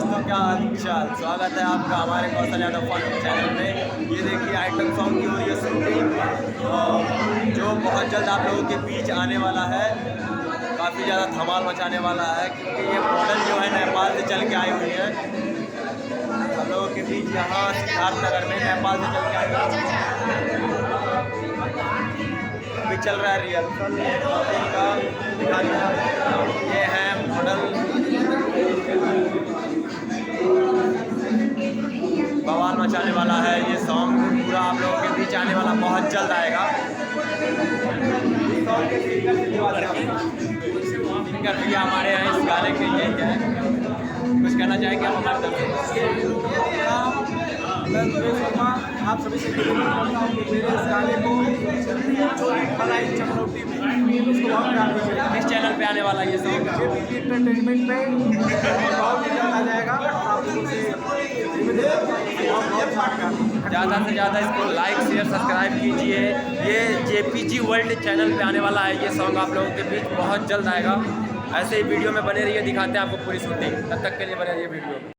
दोस्तों, क्या हालचाल। स्वागत है आपका हमारे कौशल यादव फन चैनल में। ये देखिए आइटम सॉन्ग की हो रही है शूटिंग, जो बहुत जल्द आप लोगों के बीच आने वाला है। काफ़ी ज़्यादा धमाल मचाने वाला है, क्योंकि ये मॉडल जो है नेपाल से चल के आई हुई है हम लोगों के बीच। यहाँ सिद्धार्थनगर में नेपाल से चल के आई हुई है। अभी चल रहा है रिहर्सल का, दिखा दिया। ये है मॉडल, बवाल मचाने वाला है ये सॉन्ग। पूरा आप लोगों के बीच आने वाला, बहुत जल्द आएगा। सिंगर भैया हमारे यहाँ इस गाने के लिए है, कुछ कहना चाहेंगे आप हमारे तरफ से? मैं सुरेश शर्मा आप सभी से मेरे इस गाने को भलाई चमरोटी में उसको बहुत प्यार दीजिएगा। किस चैनल पे आने वाला ये सॉन्ग? JPG एंटरटेनमेंट पे बहुत जल्द आ जाएगा। आप लोगों से ज़्यादा से ज़्यादा इसको लाइक शेयर सब्सक्राइब कीजिए। ये JPG वर्ल्ड चैनल पे आने वाला है ये सॉन्ग, आप लोगों के बीच बहुत जल्द आएगा। ऐसे ही वीडियो में बने रहिए, दिखाते हैं आपको पूरी शूटिंग। तब तक के लिए बने रहिए वीडियो में।